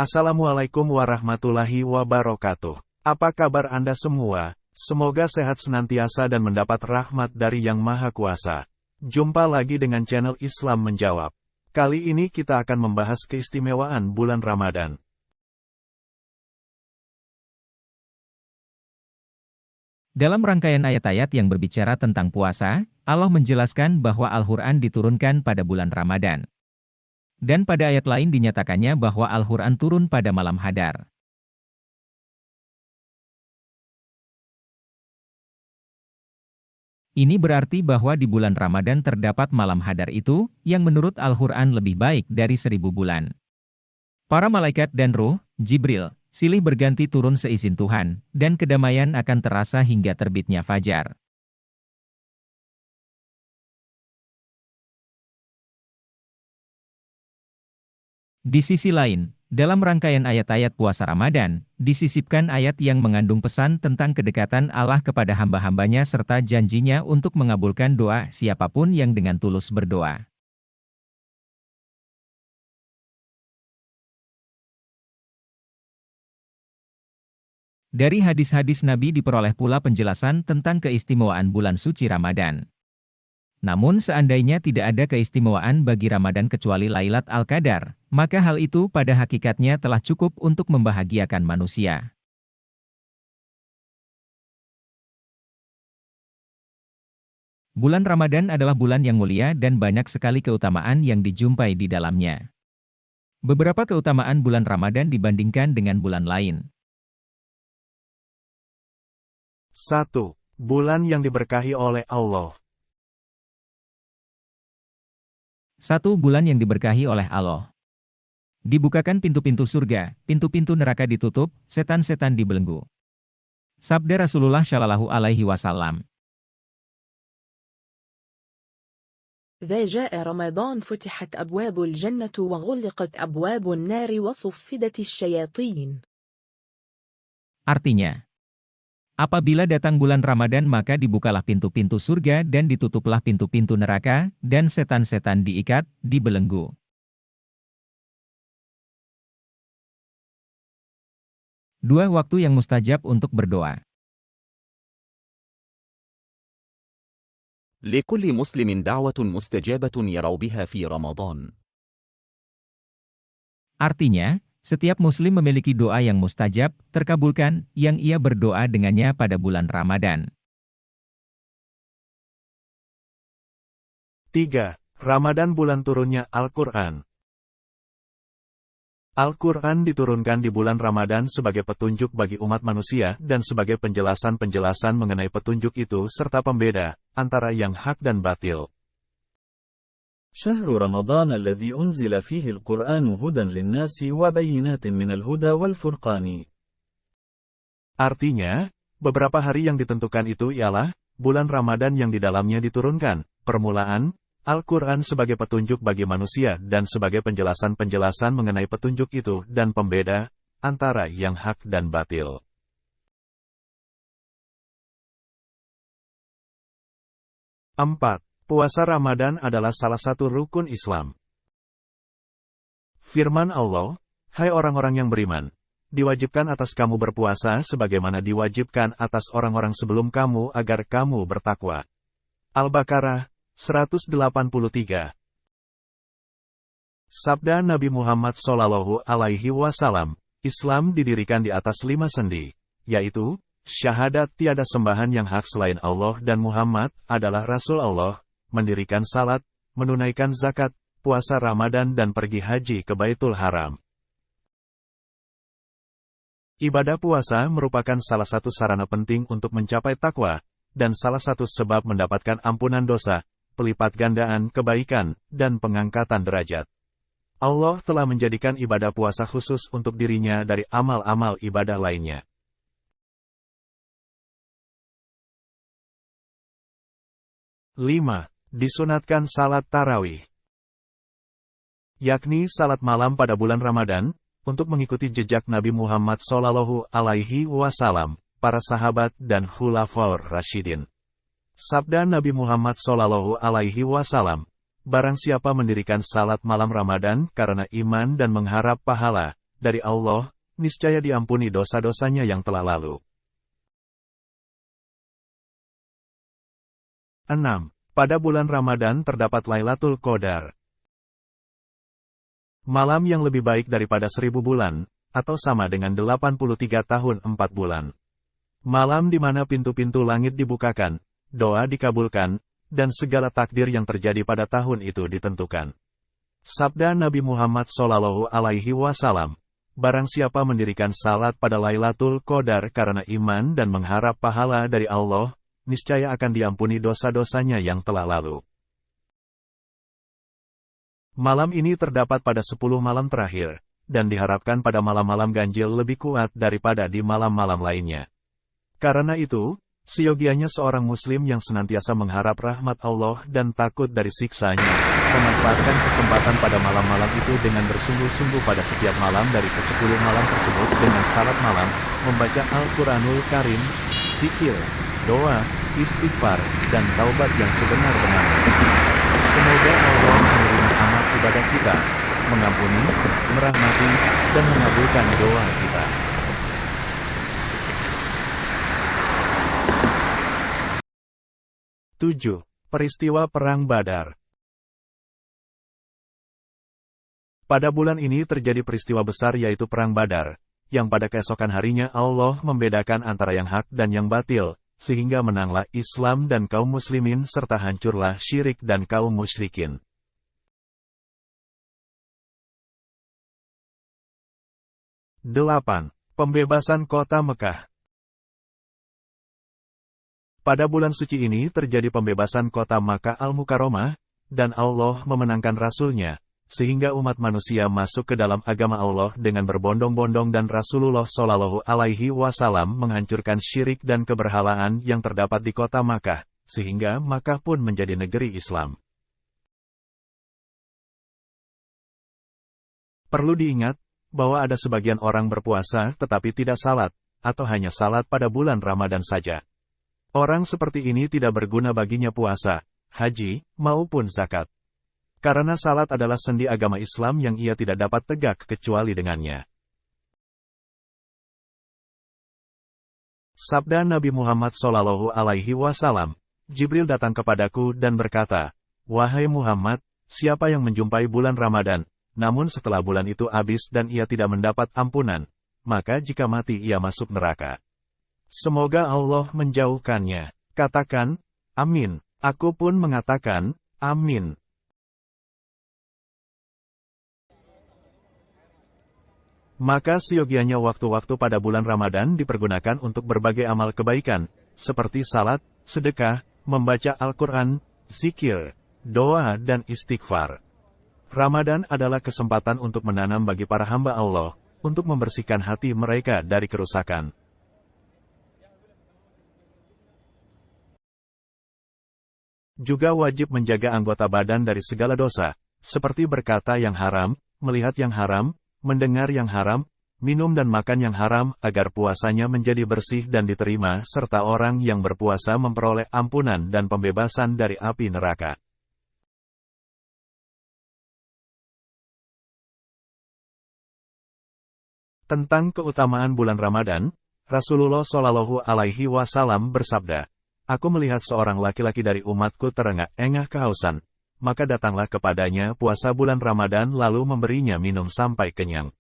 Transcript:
Assalamualaikum warahmatullahi wabarakatuh. Apa kabar Anda semua? Semoga sehat senantiasa dan mendapat rahmat dari Yang Maha Kuasa. Jumpa lagi dengan channel Islam Menjawab. Kali ini kita akan membahas keistimewaan bulan Ramadan. Dalam rangkaian ayat-ayat yang berbicara tentang puasa, Allah menjelaskan bahwa Al-Quran diturunkan pada bulan Ramadan. Dan pada ayat lain dinyatakannya bahwa Al-Quran turun pada malam Hadar. Ini berarti bahwa di bulan Ramadan terdapat malam Hadar itu, yang menurut Al-Quran lebih baik dari 1000 bulan. Para malaikat dan ruh, Jibril, silih berganti turun seizin Tuhan, dan kedamaian akan terasa hingga terbitnya fajar. Di sisi lain, dalam rangkaian ayat-ayat puasa Ramadan, disisipkan ayat yang mengandung pesan tentang kedekatan Allah kepada hamba-hambanya serta janjinya untuk mengabulkan doa siapapun yang dengan tulus berdoa. Dari hadis-hadis Nabi diperoleh pula penjelasan tentang keistimewaan bulan suci Ramadan. Namun seandainya tidak ada keistimewaan bagi Ramadan kecuali Lailat Al-Qadar, maka hal itu pada hakikatnya telah cukup untuk membahagiakan manusia. Bulan Ramadan adalah bulan yang mulia dan banyak sekali keutamaan yang dijumpai di dalamnya. Beberapa keutamaan bulan Ramadan dibandingkan dengan bulan lain. 1. Bulan yang diberkahi oleh Allah. 1. Bulan yang diberkahi oleh Allah. Dibukakan pintu-pintu surga, pintu-pintu neraka ditutup, setan-setan dibelenggu. Sabda Rasulullah Shallallahu Alaihi Wasallam. إذا جاء رمضان فتحت أبواب الجنة وغلقت أبواب النار وصفدت الشياطين. Artinya, apabila datang bulan Ramadan maka dibukalah pintu-pintu surga dan ditutuplah pintu-pintu neraka, dan setan-setan diikat, dibelenggu. Dua waktu yang mustajab untuk berdoa. لكل مسلم دعوة مستجابة يروا بها في رمضان. Artinya, setiap muslim memiliki doa yang mustajab, terkabulkan, yang ia berdoa dengannya pada bulan Ramadan. 3. Ramadan bulan turunnya Al-Quran. Al-Quran diturunkan di bulan Ramadan sebagai petunjuk bagi umat manusia dan sebagai penjelasan-penjelasan mengenai petunjuk itu serta pembeda antara yang hak dan batil. شهر رمضان الذي أنزل فيه القرآن هدى للناس وبينات من الهدى والفرقان. Artinya, beberapa hari yang ditentukan itu ialah bulan Ramadan yang di dalamnya diturunkan permulaan Al-Quran sebagai petunjuk bagi manusia dan sebagai penjelasan-penjelasan mengenai petunjuk itu dan pembeda antara yang hak dan batil. 4. Puasa Ramadan adalah salah satu rukun Islam. Firman Allah, "Hai orang-orang yang beriman, diwajibkan atas kamu berpuasa sebagaimana diwajibkan atas orang-orang sebelum kamu agar kamu bertakwa." Al-Baqarah 183. Sabda Nabi Muhammad Shallallahu Alaihi Wasallam, Islam didirikan di atas 5 sendi, yaitu syahadat tiada sembahan yang hak selain Allah dan Muhammad adalah Rasul Allah, mendirikan salat, menunaikan zakat, puasa Ramadan dan pergi haji ke Baitul Haram. Ibadah puasa merupakan salah satu sarana penting untuk mencapai takwa, dan salah satu sebab mendapatkan ampunan dosa, pelipat gandaan kebaikan, dan pengangkatan derajat. Allah telah menjadikan ibadah puasa khusus untuk dirinya dari amal-amal ibadah lainnya. 5. Disunatkan salat tarawih. Yakni salat malam pada bulan Ramadan, untuk mengikuti jejak Nabi Muhammad Shallallahu Alaihi Wasallam, para sahabat dan khulafaur rasyidin. Sabda Nabi Muhammad Shallallahu Alaihi Wasallam, barang siapa mendirikan salat malam Ramadan karena iman dan mengharap pahala, dari Allah, niscaya diampuni dosa-dosanya yang telah lalu. 6. Pada bulan Ramadan terdapat Lailatul Qadar. Malam yang lebih baik daripada 1000 bulan, atau sama dengan 83 tahun 4 bulan. Malam di mana pintu-pintu langit dibukakan, doa dikabulkan, dan segala takdir yang terjadi pada tahun itu ditentukan. Sabda Nabi Muhammad SAW, barang siapa mendirikan salat pada Lailatul Qadar karena iman dan mengharap pahala dari Allah, niscaya akan diampuni dosa-dosanya yang telah lalu. Malam ini terdapat pada 10 malam terakhir, dan diharapkan pada malam-malam ganjil lebih kuat daripada di malam-malam lainnya. Karena itu, seyogianya seorang muslim yang senantiasa mengharap rahmat Allah dan takut dari siksanya, memanfaatkan kesempatan pada malam-malam itu dengan bersungguh-sungguh pada setiap malam dari ke-10 malam tersebut dengan salat malam, membaca Al-Quranul Karim, zikir, doa, istighfar, dan taubat yang sebenar-benarnya. Semoga Allah menerima amal ibadah kita, mengampuni, merahmati, dan mengabulkan doa kita. Tujuh. Peristiwa Perang Badar. Pada bulan ini terjadi peristiwa besar yaitu Perang Badar, yang pada keesokan harinya Allah membedakan antara yang hak dan yang batil, sehingga menanglah Islam dan kaum muslimin serta hancurlah syirik dan kaum musyrikin. 8. Pembebasan kota Mekah. Pada bulan suci ini terjadi pembebasan kota Makkah Al-Mukarramah, dan Allah memenangkan Rasul-Nya, sehingga umat manusia masuk ke dalam agama Allah dengan berbondong-bondong dan Rasulullah SAW menghancurkan syirik dan keberhalaan yang terdapat di kota Makkah, sehingga Makkah pun menjadi negeri Islam. Perlu diingat, bahwa ada sebagian orang berpuasa tetapi tidak salat, atau hanya salat pada bulan Ramadan saja. Orang seperti ini tidak berguna baginya puasa, haji, maupun zakat. Karena salat adalah sendi agama Islam yang ia tidak dapat tegak kecuali dengannya. Sabda Nabi Muhammad SAW, Jibril datang kepadaku dan berkata, "Wahai Muhammad, siapa yang menjumpai bulan Ramadan, namun setelah bulan itu habis dan ia tidak mendapat ampunan, maka jika mati ia masuk neraka. Semoga Allah menjauhkannya." Katakan, "Amin." Aku pun mengatakan, "Amin." Maka seyogianya waktu-waktu pada bulan Ramadan dipergunakan untuk berbagai amal kebaikan, seperti salat, sedekah, membaca Al-Quran, zikir, doa dan istighfar. Ramadan adalah kesempatan untuk menanam bagi para hamba Allah, untuk membersihkan hati mereka dari kerusakan. Juga wajib menjaga anggota badan dari segala dosa, seperti berkata yang haram, melihat yang haram, mendengar yang haram, minum dan makan yang haram, agar puasanya menjadi bersih dan diterima, serta orang yang berpuasa memperoleh ampunan dan pembebasan dari api neraka. Tentang keutamaan bulan Ramadan, Rasulullah SAW bersabda, "Aku melihat seorang laki-laki dari umatku terengah-engah kehausan, maka datanglah kepadanya puasa bulan Ramadan lalu memberinya minum sampai kenyang.